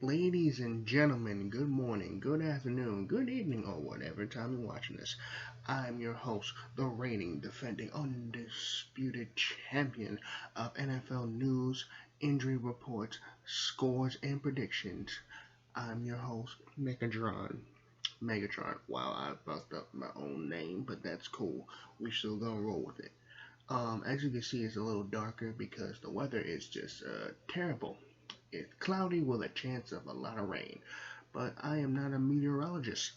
Ladies and gentlemen, good morning, good afternoon, good evening, or whatever time you're watching this. I'm your host, the reigning, defending, undisputed champion of NFL news, injury reports, scores, and predictions. I'm your host, Megatron. Megatron. Wow, I fucked up my own name, but that's cool. We still gonna roll with it. As you can see, it's a little darker because the weather is just terrible. It's cloudy with a chance of a lot of rain, but I am not a meteorologist,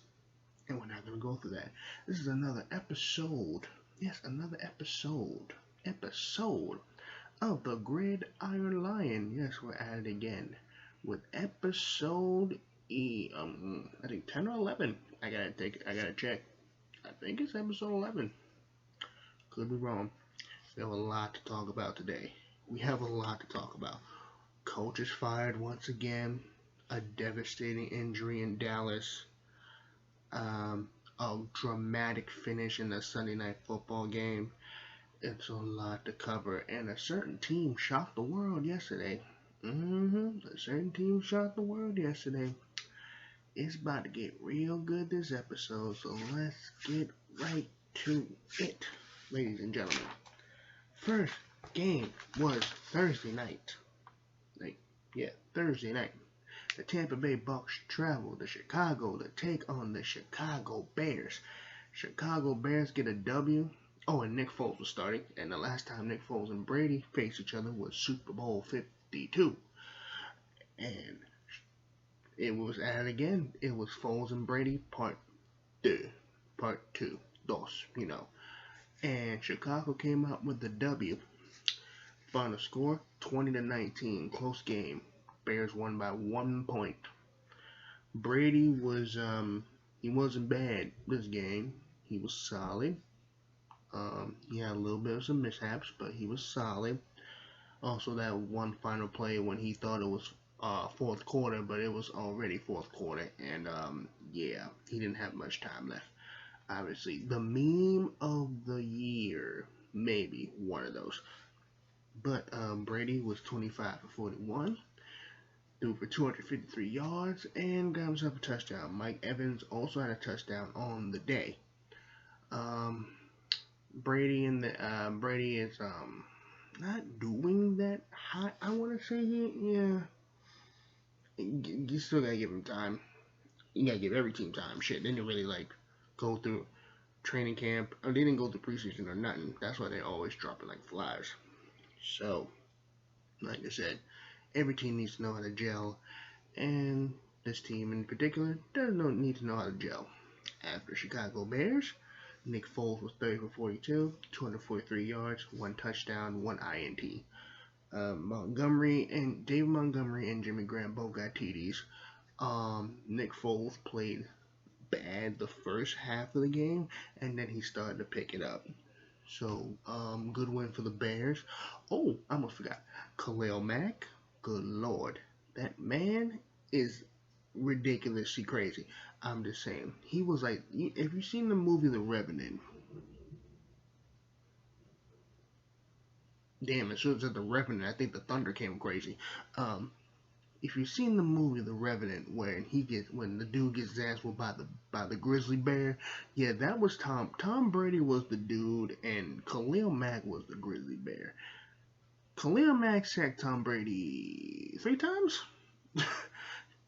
and we're not going to go through that. This is another episode. Yes, another episode of the Gridiron Lion. Yes, we're at it again with episode I think 10 or 11. I gotta check. I think it's episode 11. Could be wrong. We have a lot to talk about today. We have a lot to talk about. Coach is fired once again. A devastating injury in Dallas. A dramatic finish in the Sunday night football game. It's a lot to cover. And a certain team shocked the world yesterday. A certain team shocked the world yesterday. It's about to get real good this episode. So let's get right to it, ladies and gentlemen. First game was Thursday night. Thursday night. The Tampa Bay Bucks travel to Chicago to take on the Chicago Bears. Chicago Bears get a W. Oh, and Nick Foles was starting. And the last time Nick Foles and Brady faced each other was Super Bowl 52. And it was at it again. It was Foles and Brady part two. Part two. Dos. And Chicago came out with the W. Final score 20-19. Close game. Bears won by 1 point. Brady was he wasn't bad this game. He was solid. He had a little bit of some mishaps, but he was solid. Also, that one final play when he thought it was fourth quarter, but it was already fourth quarter, and he didn't have much time left. Obviously, the meme of the year, maybe one of those. But Brady was 25 for 41. Threw for 253 yards and got himself a touchdown. Mike Evans also had a touchdown on the day. Brady is not doing that high. I want to say you still gotta give him time. You gotta give every team time. Shit, they didn't really go through training camp. Or they didn't go through preseason or nothing. That's why they're always dropping like flies. So, like I said, every team needs to know how to gel. And this team in particular doesn't need to know how to gel. After Chicago Bears, Nick Foles was 30 for 42, 243 yards, 1 touchdown, 1 INT. David Montgomery and Jimmy Graham both got TDs. Nick Foles played bad the first half of the game, and then he started to pick it up. So, good win for the Bears. Oh, I almost forgot. Khalil Mack, good lord. That man is ridiculously crazy. I'm just saying. He was like, if you've seen the movie The Revenant, damn, as soon as The Revenant, I think the thunder came crazy. If you've seen the movie The Revenant, when the dude gets his ass whooped by the grizzly bear, yeah, that was Tom. Tom Brady was the dude, and Khalil Mack was the grizzly bear. Khalil Mack sacked Tom Brady 3 times?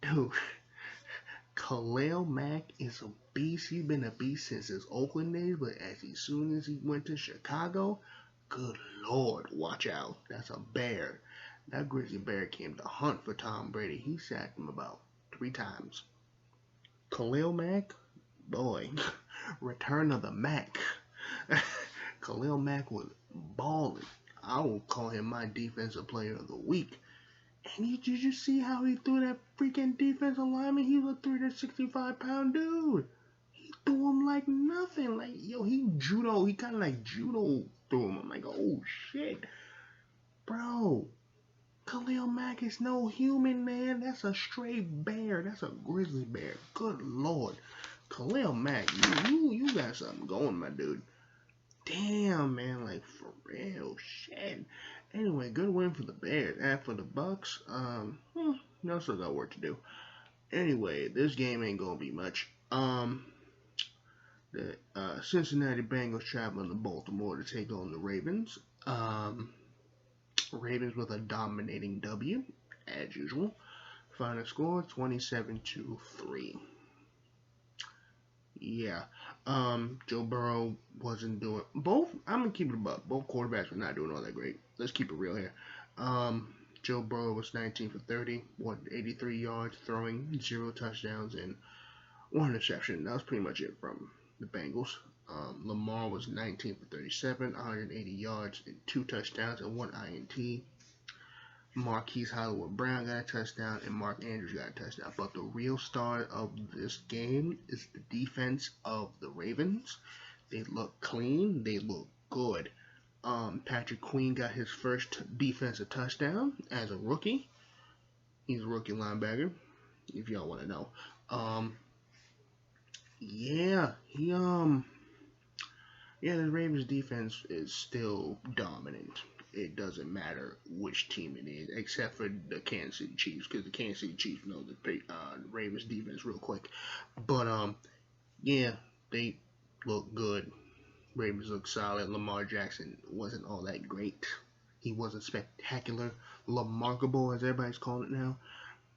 Dude, Khalil Mack is a beast. He's been a beast since his Oakland days, but as soon as he went to Chicago, good lord, watch out. That's a bear. That grizzly bear came to hunt for Tom Brady. He sacked him about 3 times. Khalil Mack, boy, return of the Mack. Khalil Mack was balling. I will call him my defensive player of the week. And did you see how he threw that freaking defensive lineman? He was a 365-pound dude. He threw him like nothing. Like, yo, he kind of like judo threw him. I'm like, oh shit. Bro, Khalil Mack is no human, man. That's a straight bear. That's a grizzly bear. Good lord. Khalil Mack, you got something going, my dude. Damn, man, like for real, shit. Anyway, good win for the Bears. And for the Bucks, y'all still got work to do. Anyway, this game ain't gonna be much. The Cincinnati Bengals traveling to Baltimore to take on the Ravens. Ravens with a dominating W, as usual. Final score 27-3. Yeah. Joe Burrow wasn't doing both. I'm gonna keep it above. Both quarterbacks were not doing all that great. Let's keep it real here. Joe Burrow was 19 for 30, 83 yards, throwing 0 touchdowns and 1 interception. That was pretty much it from the Bengals. Lamar was 19 for 37, 180 yards and 2 touchdowns and 1 INT. Marquise Hollywood-Brown got a touchdown, and Mark Andrews got a touchdown. But the real star of this game is the defense of the Ravens. They look clean. They look good. Patrick Queen got his first defensive touchdown as a rookie. He's a rookie linebacker, if y'all want to know. The Ravens defense is still dominant. It doesn't matter which team it is, except for the Kansas City Chiefs, because the Kansas City Chiefs know the Ravens defense real quick. But they look good. Ravens look solid. Lamar Jackson wasn't all that great. He wasn't spectacular, remarkable as everybody's calling it now.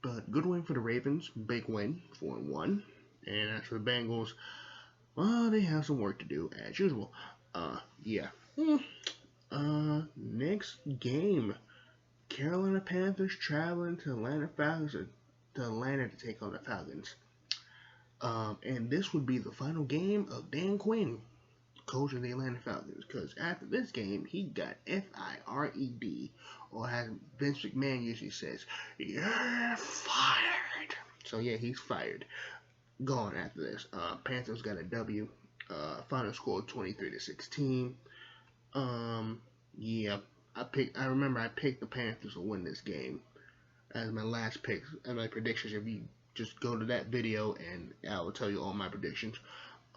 But good win for the Ravens, big win, 4-1. And as for the Bengals, well, they have some work to do as usual. Next game, Carolina Panthers traveling to Atlanta Falcons to Atlanta to take on the Falcons. And this would be the final game of Dan Quinn, coach of the Atlanta Falcons, because after this game, he got fired, or as Vince McMahon usually says, "You're fired." So yeah, he's fired. Gone after this. Panthers got a W. Final score 23-16. I remember I picked the Panthers to win this game as my last pick and my predictions. If you just go to that video and I will tell you all my predictions.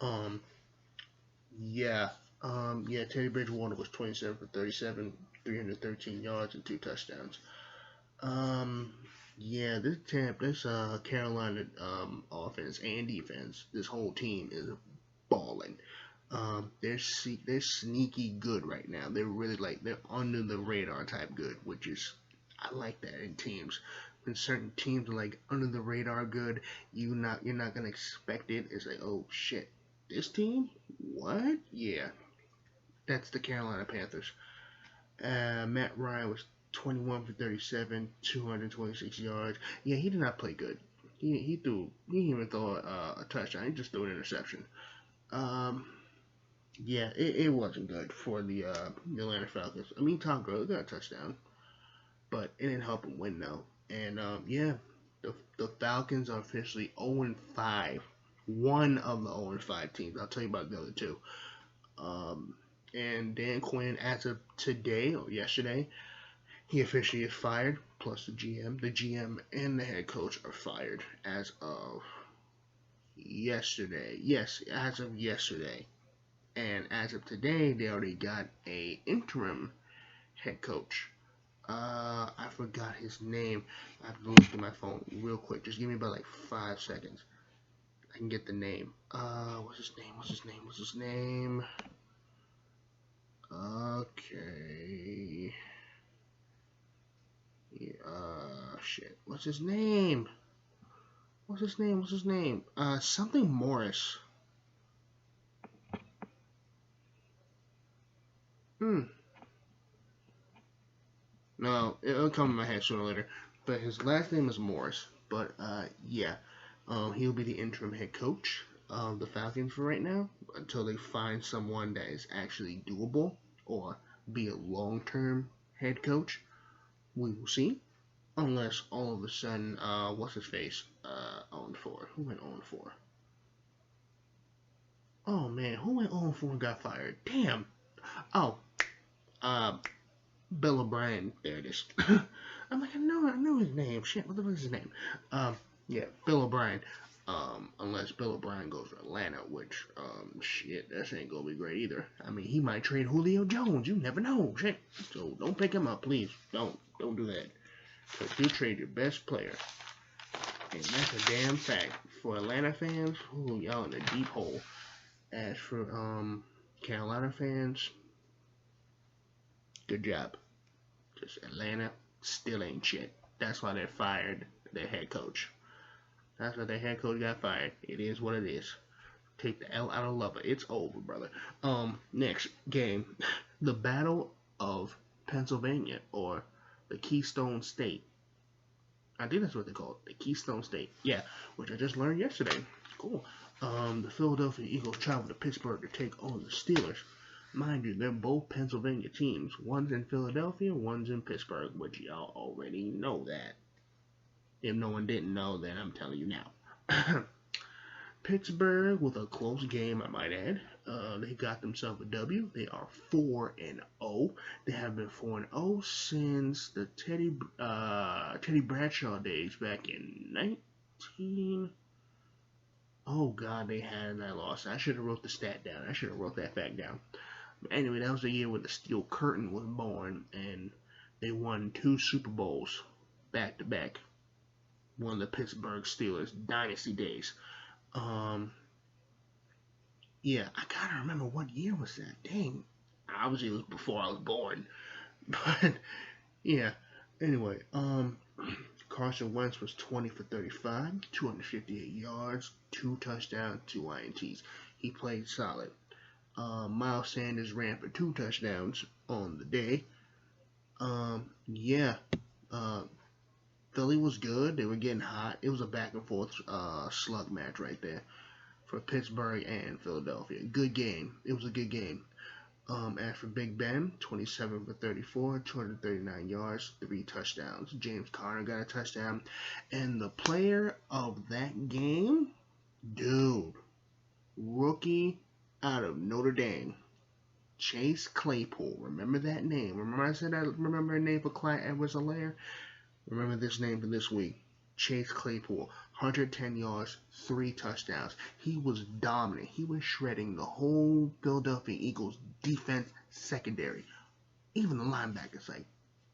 Teddy Bridgewater was 27 for 37, 313 yards and 2 touchdowns. This Carolina offense and defense, this whole team is balling. They're sneaky good right now. They're really they're under the radar type good, which is, I like that in teams. When certain teams are under the radar good, you're not gonna expect it. It's like, oh shit, this team? What? Yeah, that's the Carolina Panthers. Matt Ryan was 21 for 37, 226 yards. Yeah, he did not play good. He didn't even throw a touchdown. He just threw an interception. It wasn't good for the Atlanta Falcons. I mean, Tom Gurley got a touchdown, but it didn't help him win though. And the Falcons are officially 0-5. One of the 0-5 teams. I'll tell you about the other two. And Dan Quinn, as of today or yesterday, he officially is fired. Plus the GM and the head coach are fired as of yesterday. Yes, as of yesterday. And as of today, they already got a interim head coach. I forgot his name. I have to look through my phone real quick. Just give me about 5 seconds. I can get the name. What's his name? Okay. Shit. What's his name? Something Morris. No, it'll come in my head sooner or later. But his last name is Morris. But, he'll be the interim head coach of the Falcons for right now until they find someone that is actually doable or be a long-term head coach. We will see. Unless all of a sudden, what's his face? 0-4. Who went 0-4? Oh man, who went 0-4 and got fired? Damn. Oh, Bill O'Brien. There it is. I'm like, I know his name. Shit, what the fuck is his name? Bill O'Brien. Unless Bill O'Brien goes to Atlanta, which, shit, that ain't gonna be great either. I mean, he might trade Julio Jones. You never know. Shit. So don't pick him up, please. Don't do that. Because you trade your best player. And that's a damn fact. For Atlanta fans, ooh, y'all in a deep hole. As for Carolina fans, good job. Just Atlanta still ain't shit. That's why they fired their head coach. That's why their head coach got fired. It is what it is. Take the L out of Lover. It's over, brother. Next game, the Battle of Pennsylvania, or the Keystone State. I think that's what they call it, the Keystone State. Yeah, which I just learned yesterday. Cool. The Philadelphia Eagles travel to Pittsburgh to take on the Steelers. Mind you, they're both Pennsylvania teams. One's in Philadelphia, one's in Pittsburgh, which y'all already know that. If no one didn't know, then I'm telling you now. Pittsburgh with a close game, I might add. They got themselves a W. They are 4-0. They have been 4-0 since the Teddy Bradshaw days back in 19. Oh God, they had that loss. I should have wrote the stat down. I should have wrote that fact down. But anyway, that was the year when the Steel Curtain was born, and they won 2 Super Bowls back to back. One of the Pittsburgh Steelers dynasty days. Yeah, I gotta remember what year was that. Dang, obviously it was before I was born. But yeah, anyway, Carson Wentz was 20 for 35, 258 yards, 2 touchdowns, 2 INTs. He played solid. Miles Sanders ran for 2 touchdowns on the day. Philly was good. They were getting hot. It was a back and forth slug match right there for Pittsburgh and Philadelphia. Good game. It was a good game. As for Big Ben, 27 for 34, 239 yards, 3 touchdowns. James Conner got a touchdown. And the player of that game, dude, rookie out of Notre Dame, Chase Claypool. Remember that name. Remember I said I remember a name for Clyde Edwards-Helaire? Remember this name for this week. Chase Claypool, 110 yards, 3 touchdowns. He was dominant. He was shredding the whole Philadelphia Eagles defense secondary. Even the linebackers, like,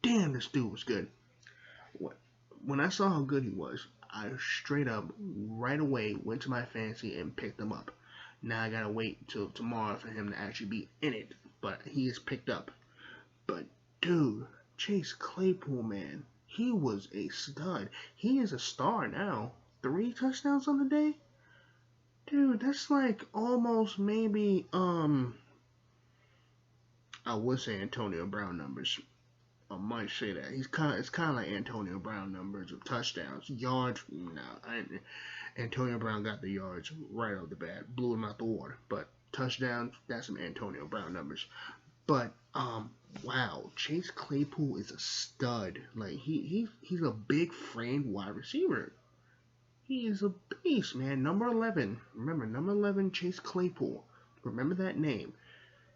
damn, this dude was good. When I saw how good he was, I straight up, right away, went to my fantasy and picked him up. Now I gotta wait till tomorrow for him to actually be in it. But he is picked up. But, dude, Chase Claypool, man. He was a stud. He is a star now. 3 touchdowns on the day? Dude, that's like almost maybe, I would say Antonio Brown numbers. I might say that. It's kind of like Antonio Brown numbers of touchdowns. Yards, no. Antonio Brown got the yards right off the bat. Blew him out the water. But touchdowns, that's some Antonio Brown numbers. But, wow, Chase Claypool is a stud. Like, he's a big framed wide receiver. He is a beast, man. Number 11. Remember, number 11, Chase Claypool. Remember that name.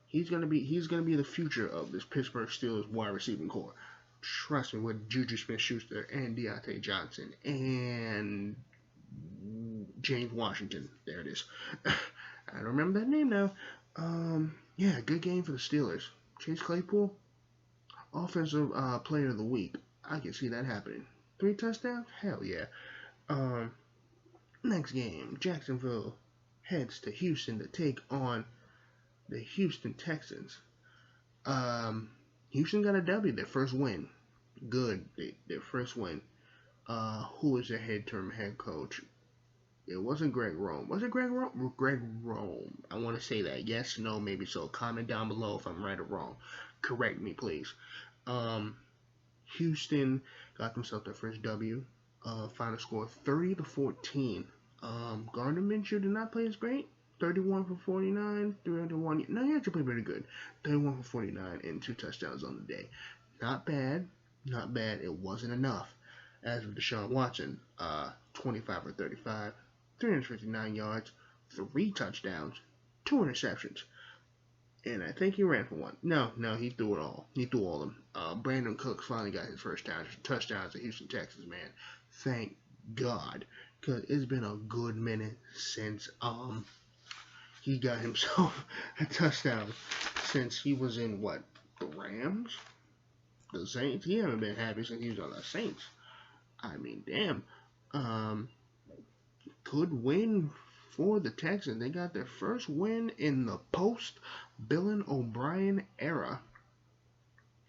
He's gonna be the future of this Pittsburgh Steelers wide receiving core. Trust me, with Juju Smith-Schuster and Deontay Johnson and James Washington. There it is. I don't remember that name now. Yeah, good game for the Steelers. Chase Claypool, offensive player of the week. I can see that happening. 3 touchdowns? Hell yeah. Next game, Jacksonville heads to Houston to take on the Houston Texans. Houston got a W, their first win. Good, their first win. Who is their head coach? It wasn't Greg Rome. Was it Greg Rome? Greg Rome. I want to say that. Yes, no, maybe so. Comment down below if I'm right or wrong. Correct me, please. Houston got themselves their first W. Final score 30-14. Gardner Minshew did not play as great. 31 for 49, 301. No, he actually played pretty good. 31 for 49 and 2 touchdowns on the day. Not bad. Not bad. It wasn't enough. As for Deshaun Watson, 25 for 35. 359 yards, 3 touchdowns, 2 interceptions. And I think he ran for 1. No, he threw it all. He threw all of them. Brandon Cooks finally got his first touchdowns at Houston, Texas, man. Thank God. Because it's been a good minute since he got himself a touchdown. Since he was in, what, the Rams? The Saints, he haven't been happy since he was on the Saints. I mean, damn. Um, Good win for the Texans. They got their first win in the post-Bill O'Brien era.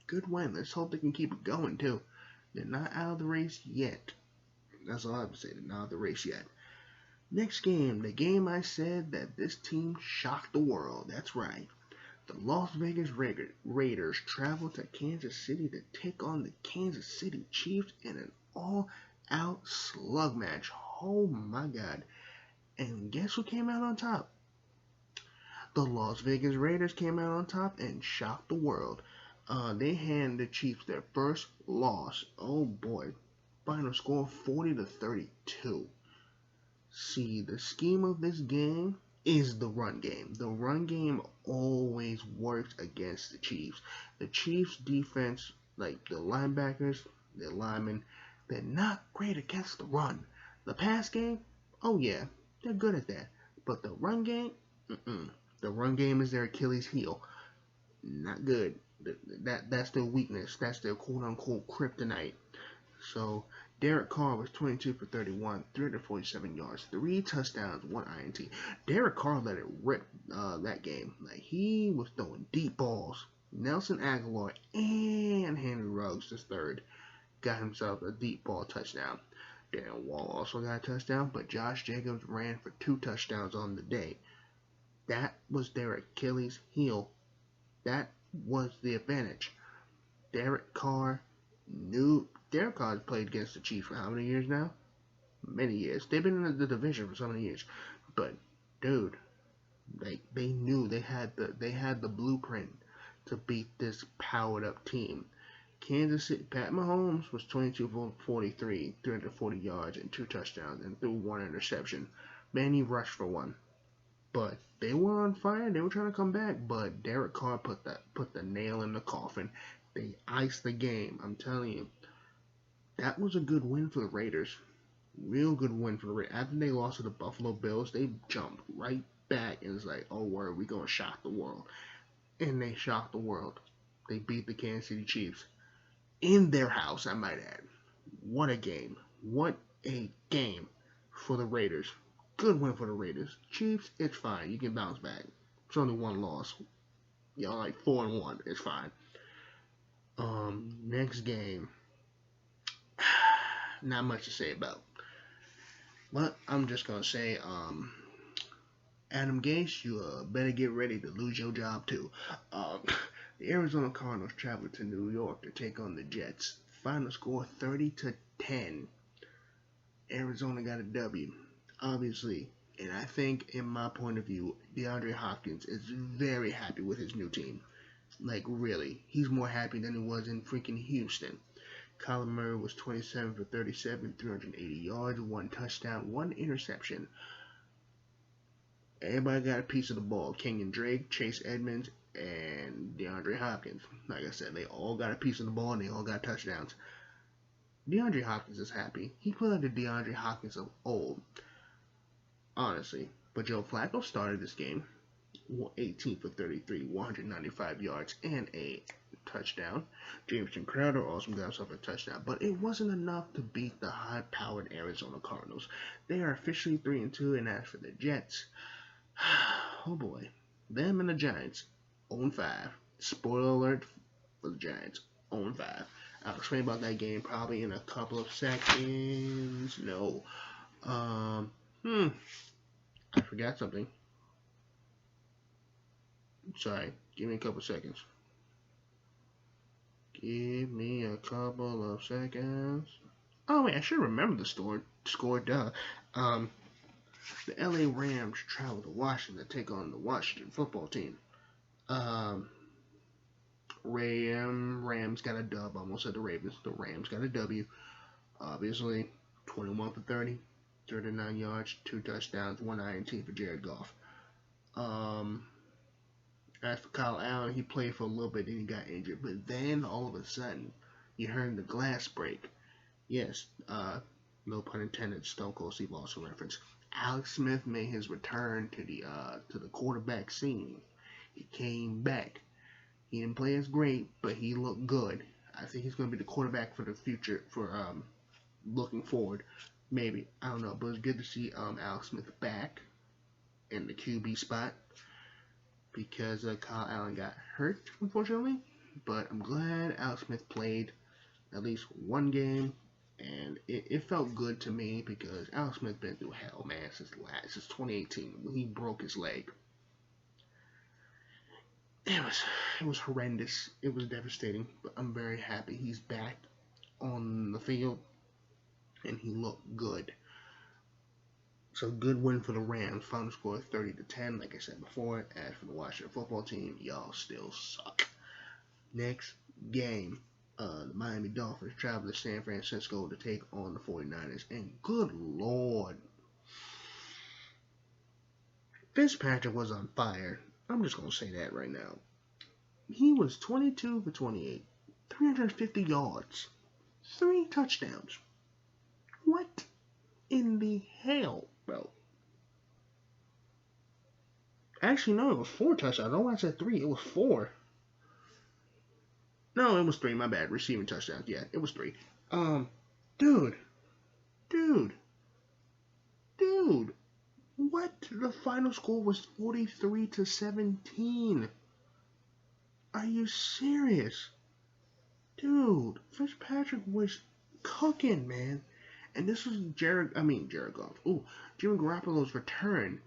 Good win. Let's hope they can keep it going, too. They're not out of the race yet. That's all I have to say. They're not out of the race yet. Next game, the game I said that this team shocked the world. That's right. The Las Vegas Raiders travel to Kansas City to take on the Kansas City Chiefs in an all-out slug match. Oh my God. And guess who came out on top? The Las Vegas Raiders came out on top and shocked the world. They handed the Chiefs their first loss. Oh boy. Final score 40-32. See, the scheme of this game is the run game. The run game always works against the Chiefs. The Chiefs defense, like the linebackers, the linemen, they're not great against the run. The pass game, oh yeah, they're good at that. But the run game, the run game is their Achilles heel. Not good. That's their weakness. That's their quote-unquote kryptonite. So Derek Carr was 22 for 31, 347 yards, 3 touchdowns, 1 INT. Derek Carr let it rip that game. Like, he was throwing deep balls. Nelson Aguilar and Henry Ruggs III got himself a deep ball touchdown. Darren Wall also got a touchdown, but Josh Jacobs ran for 2 touchdowns on the day. That was their Achilles heel. That was the advantage. Derek Carr has played against the Chiefs for how many years now? Many years. They've been in the division for so many years. But dude, they knew they had the blueprint to beat this powered up team. Kansas City, Pat Mahomes was 22 for 43, 340 yards and 2 touchdowns and threw 1 interception. Man, he rushed for 1. But they were on fire. They were trying to come back, but Derek Carr put the nail in the coffin. They iced the game. I'm telling you, that was a good win for the Raiders. Real good win for the Raiders. After they lost to the Buffalo Bills, they jumped right back and was like, oh, word, we're going to shock the world. And they shocked the world. They beat the Kansas City Chiefs. In their house, I might add. What a game. What a game for the Raiders. Good win for the Raiders. Chiefs, it's fine. You can bounce back. It's only 1 loss. Y'all like 4-1. It's fine. Next game. Not much to say about. But I'm just going to say, Adam Gase, you better get ready to lose your job too. The Arizona Cardinals traveled to New York to take on the Jets. Final score 30-10. Arizona got a W. Obviously, and I think, in my point of view, DeAndre Hopkins is very happy with his new team. Like, really. He's more happy than he was in freaking Houston. Kyler Murray was 27 for 37, 380 yards, 1 touchdown, 1 interception. Everybody got a piece of the ball. Kenyon Drake, Chase Edmonds, and DeAndre Hopkins. Like I said, they all got a piece of the ball and they all got touchdowns. DeAndre Hopkins is happy. He put like the DeAndre Hopkins of old. Honestly. But Joe Flacco started this game. 18 for 33, 195 yards, and a touchdown. Jameson Crowder also got himself a touchdown. But it wasn't enough to beat the high-powered Arizona Cardinals. They are officially 3-2, and as for the Jets, oh boy. Them and the Giants, 0-5. Spoiler alert for the Giants, 0-5. I'll explain about that game probably in a couple of seconds. No. I forgot something. Sorry. Give me a couple seconds. Give me a couple of seconds. Oh, wait. I should remember the score. Duh. The LA Rams travel to Washington to take on the Washington football team. Rams got a dub. Almost said the Ravens. The Rams got a W. Obviously, 21 for 30, 39 yards, 2 touchdowns, 1 INT for Jared Goff. As for Kyle Allen, he played for a little bit and he got injured. But then, all of a sudden, you heard the glass break. Yes, no pun intended, Stone Cold Steve Austin reference. Alex Smith made his return to the quarterback scene. He came back. He didn't play as great, but he looked good. I think he's going to be the quarterback for the future, for looking forward. Maybe, I don't know, but it's good to see Alex Smith back in the QB spot because Kyle Allen got hurt, unfortunately. But I'm glad Alex Smith played at least one game, and it felt good to me because Alex Smith been through hell, man, since 2018 when he broke his leg. It was horrendous. It was devastating, but I'm very happy he's back on the field, and he looked good. So good win for the Rams. Final score 30-10, like I said before. As for the Washington football team, y'all still suck. Next game, the Miami Dolphins travel to San Francisco to take on the 49ers. And good Lord, Fitzpatrick was on fire. I'm just going to say that right now. He was 22 for 28, 350 yards, 3 touchdowns. What in the hell, bro? Actually, no, it was 4 touchdowns. I don't know why I said 3. It was 4. No, it was 3. My bad. Receiving touchdowns. Yeah, it was 3. Dude. What? The final score was 43-17. Are you serious? Dude, Fitzpatrick was cooking, man. And this was Jared Goff. Ooh, Jimmy Garoppolo's return.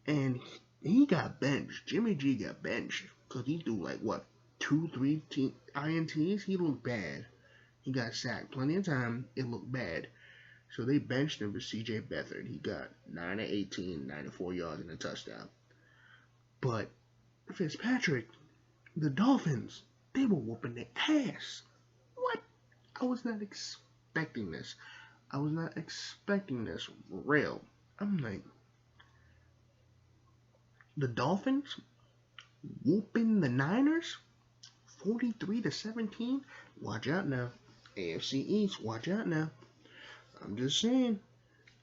And he got benched. Jimmy G got benched. Because he threw 2-3 INTs. He looked bad. He got sacked plenty of time. It looked bad. So they benched him for C.J. Beathard. He got 9 of 18, 94 yards and a touchdown. But Fitzpatrick, the Dolphins, they were whooping their ass. What? I was not expecting this. For real. I'm like, the Dolphins whooping the Niners 43-17. Watch out now. AFC East, watch out now. I'm just saying,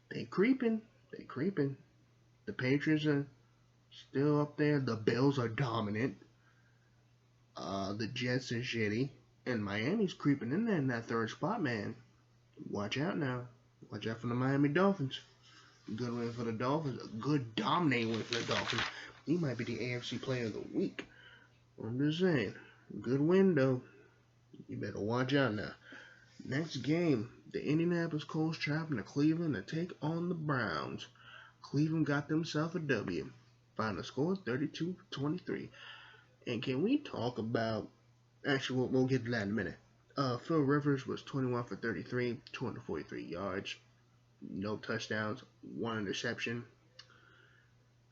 they creeping. The Patriots are still up there. The Bills are dominant. The Jets are shitty. And Miami's creeping in there in that 3rd spot, man. Watch out now. Watch out for the Miami Dolphins. Good win for the Dolphins. A good dominating win for the Dolphins. He might be the AFC Player of the Week. I'm just saying. Good win, though. You better watch out now. Next game, the Indianapolis Colts traveling to Cleveland to take on the Browns. Cleveland got themselves a W. Final score 32-23. And can we talk about... Actually, we'll get to that in a minute. Phil Rivers was 21 for 33, 243 yards. No touchdowns, 1 interception.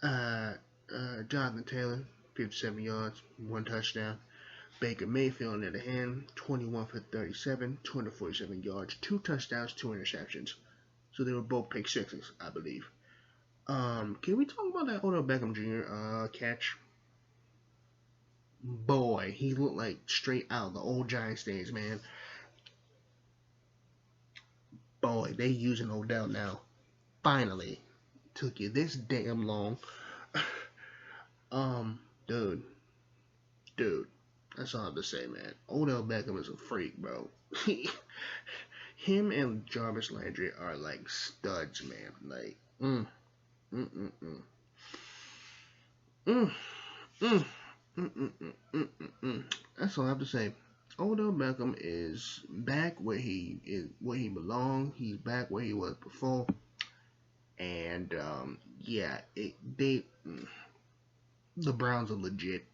Jonathan Taylor, 57 yards, 1 touchdown. Baker Mayfield, on the other hand, 21 for 37, 247 yards, 2 touchdowns, 2 interceptions. So they were both pick sixes, I believe. Can we talk about that Odell Beckham Jr. Catch? Boy, he looked like straight out of the old Giants days, man. Boy, they using Odell now. Finally. Took you this damn long. Dude. That's all I have to say, man. Odell Beckham is a freak, bro. Him and Jarvis Landry are like studs, man. Like, That's all I have to say. Odell Beckham is back where he belonged. He's back where he was before. And the Browns are legit.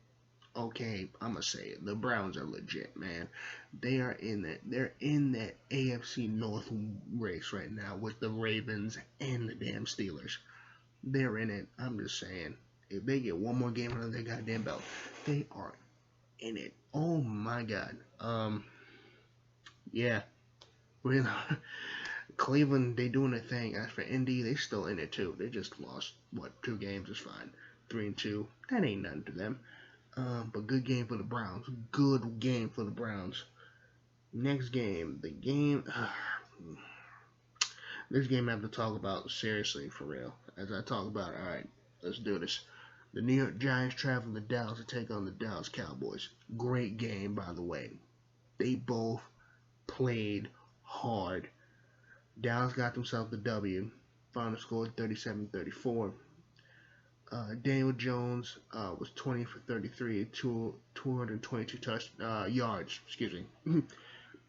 Okay, I'm gonna say it. The Browns are legit, man. They're in that AFC North race right now with the Ravens and the damn Steelers. They're in it. I'm just saying. If they get one more game under their goddamn belt, they are in it. Oh my God. Yeah. Cleveland, they doing their thing. As for Indy, they still in it too. They just lost 2 games. It's fine. 3-2. That ain't nothing to them. But good game for the Browns. Good game for the Browns. Next game, this game I have to talk about seriously, for real. As I talk about, all right, let's do this. The New York Giants travel to Dallas to take on the Dallas Cowboys. Great game, by the way. They both played hard. Dallas got themselves the W. Final score 37-34. Daniel Jones was 20 for 33, 222 yards. Excuse me.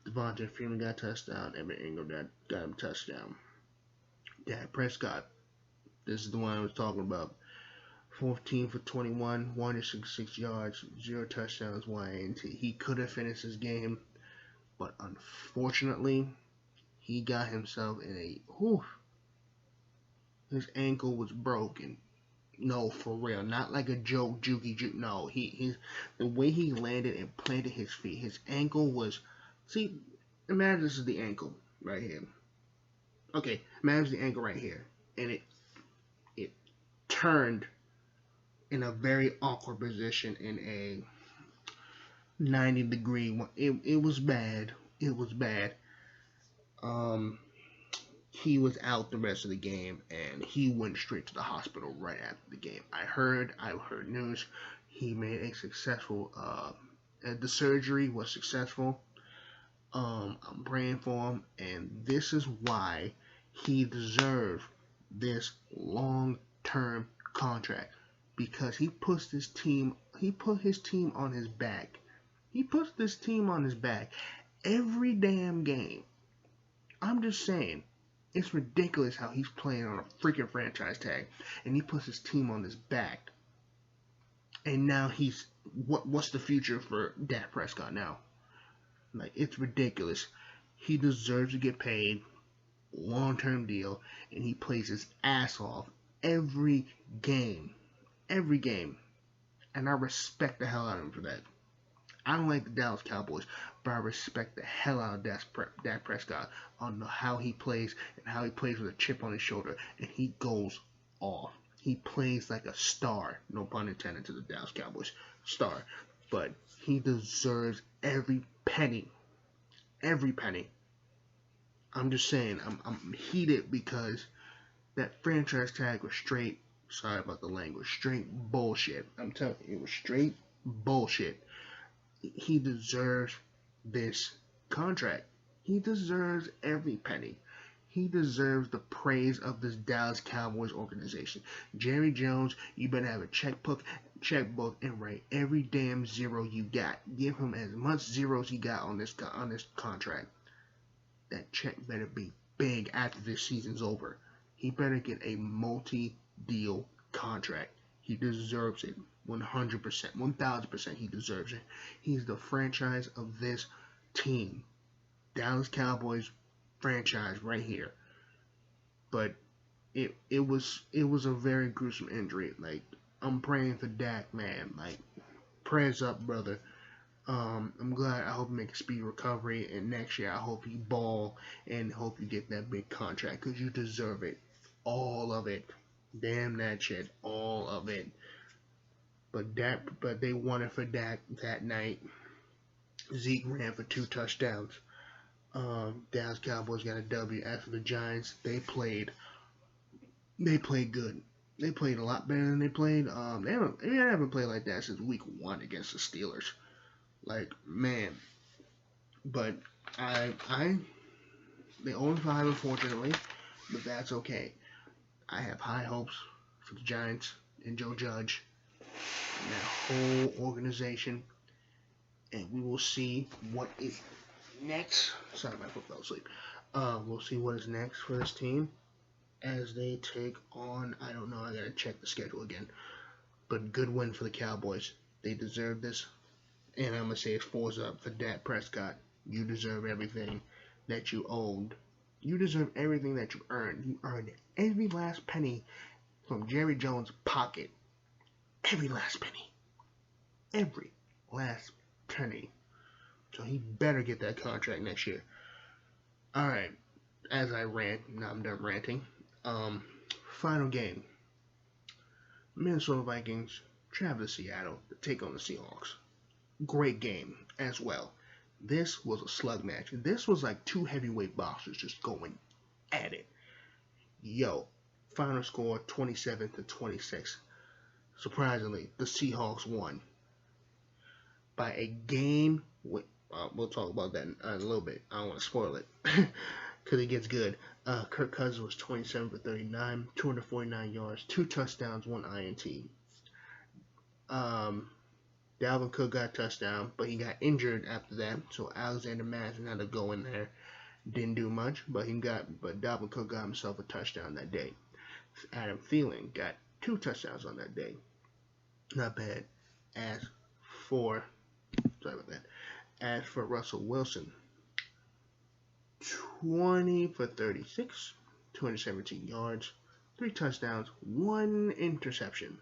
Devontae Freeman got a touchdown. Evan Ingram got him a touchdown. Dak Prescott, this is the one I was talking about. 14 for 21, 166 yards, 0 touchdowns, 1 INT. He could have finished his game, but unfortunately, he got himself in a... his ankle was broken. No, for real. Not like a joke, juke. No, the way he landed and planted his feet, his ankle was... See, imagine this is the ankle right here. Okay, imagine the ankle right here. And it turned in a very awkward position in a 90-degree... It was bad. It was bad. He was out the rest of the game, and he went straight to the hospital right after the game. I heard news. He made a successful, the surgery was successful. I'm praying for him, and this is why he deserved this long-term contract, because he put his team on his back. He puts this team on his back every damn game. I'm just saying. It's ridiculous how he's playing on a freaking franchise tag, and he puts his team on his back. And now what's the future for Dak Prescott now? Like, it's ridiculous. He deserves to get paid, long-term deal, and he plays his ass off every game. Every game. And I respect the hell out of him for that. I don't like the Dallas Cowboys, but I respect the hell out of Dak Prescott on how he plays and how he plays with a chip on his shoulder, and he goes off. He plays like a star, no pun intended to the Dallas Cowboys, star, but he deserves every penny. Every penny. I'm just saying, I'm heated because that franchise tag was straight, sorry about the language, straight bullshit. I'm telling you, it was straight bullshit. He deserves this contract. He deserves every penny. He deserves the praise of this Dallas Cowboys organization. Jerry Jones, you better have a checkbook and write every damn zero you got. Give him as much zeros he got on this contract. That check better be big after this season's over. He better get a multi-deal contract. He deserves it. 100%, 1000% he deserves it. He's the franchise of this team. Dallas Cowboys franchise right here. But it was a very gruesome injury. Like, I'm praying for Dak, man. Like, prayers up, brother. I'm glad. I hope you make a speedy recovery, and next year I hope you ball and hope you get that big contract, because you deserve it. All of it. Damn that shit. All of it. But they won it for Dak that night. Zeke ran for 2 touchdowns. Dallas Cowboys got a W. As for the Giants, they played good. They played a lot better than they played. They haven't played like that since week 1 against the Steelers. Like, man. But they 0-5, unfortunately, but that's okay. I have high hopes for the Giants and Joe Judge and that whole organization, and we will see what is next. Sorry, my foot fell asleep. We'll see what is next for this team as they take on, I don't know, I gotta check the schedule again, but good win for the Cowboys. They deserve this, and I'm gonna say it's 4's up for Dak Prescott. You deserve everything that you owned. You deserve everything that you earned. You earned every last penny from Jerry Jones' pocket. Every last penny. Every last penny. So he better get that contract next year. Alright. As I rant, now I'm done ranting. Final game. Minnesota Vikings travel to Seattle to take on the Seahawks. Great game as well. This was a slug match. This was like 2 heavyweight boxers just going at it. Yo, final score 27-26. Surprisingly, the Seahawks won by a game with We'll talk about that in a little bit. I don't want to spoil it because it gets good. Kirk Cousins was 27 for 39, 249 yards, 2 touchdowns, 1 INT. Dalvin Cook got a touchdown, but he got injured after that, so Alexander Madison had to go in there. Didn't do much, but Dalvin Cook got himself a touchdown that day. Adam Thielen got 2 touchdowns on that day. Not bad. As for Russell Wilson, 20 for 36, 217 yards, 3 touchdowns, 1 interception.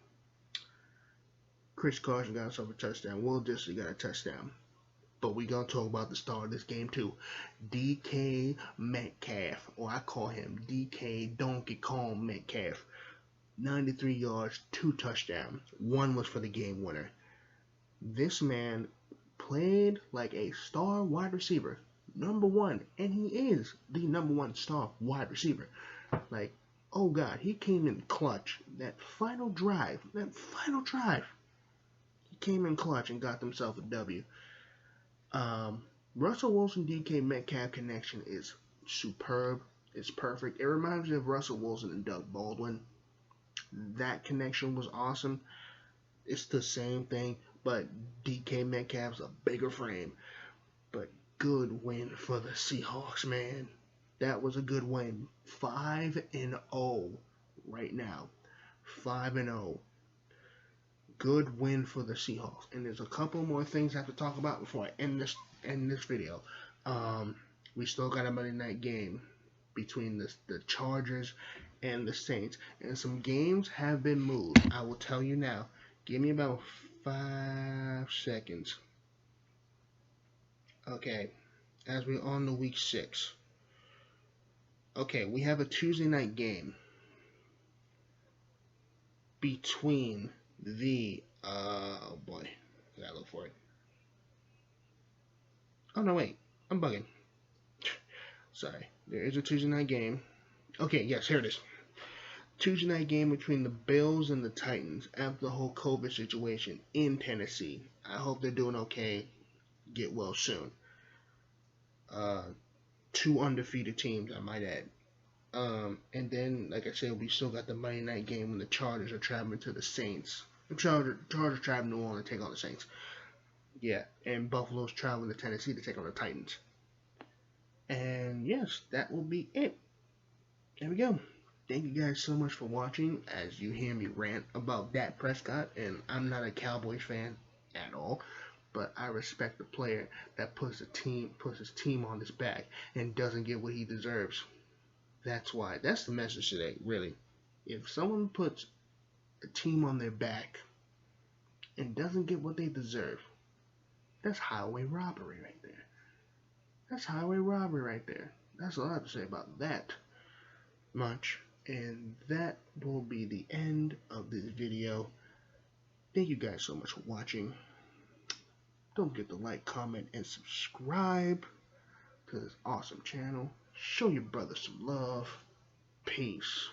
Chris Carson got himself a touchdown. Will Disley got a touchdown. But we gonna talk about the star of this game too. DK Metcalf, or I call him DK Donkey Kong Metcalf. 93 yards, 2 touchdowns. 1 was for the game winner. This man played like a star wide receiver. Number 1, and he is the number 1 star wide receiver. Like, oh God, he came in clutch. That final drive. He came in clutch and got himself a W. Russell Wilson DK Metcalf connection is superb. It's perfect. It reminds me of Russell Wilson and Doug Baldwin. That connection was awesome. It's the same thing, but DK Metcalf's a bigger frame. But good win for the Seahawks, man. That was a good win. 5-0 right now. 5-0. Good win for the Seahawks. And there's a couple more things I have to talk about before I end this video. We still got a Monday night game between the Chargers and the Saints. And some games have been moved. I will tell you now. Give me about 5 seconds. Okay. As we're on to week 6. Okay, we have a Tuesday night game between the oh boy, I gotta look for it. Oh no, wait, I'm bugging. Sorry, there is a Tuesday night game. Okay, yes, here it is. Tuesday night game between the Bills and the Titans after the whole COVID situation in Tennessee. I hope they're doing okay. Get well soon. 2 undefeated teams, I might add. And then, like I said, we still got the Monday night game when the Chargers are traveling to the Saints. The Chargers traveling to New Orleans to take on the Saints. Yeah, and Buffalo's traveling to Tennessee to take on the Titans. And yes, that will be it. There we go. Thank you guys so much for watching as you hear me rant about Dak Prescott. And I'm not a Cowboys fan at all, but I respect the player that puts his team on his back and doesn't get what he deserves. That's why. That's the message today, really. If someone puts a team on their back and doesn't get what they deserve, that's highway robbery right there. That's highway robbery right there. That's all I have to say about that much. And that will be the end of this video. Thank you guys so much for watching. Don't forget to like, comment, and subscribe to this awesome channel. Show your brother some love. Peace.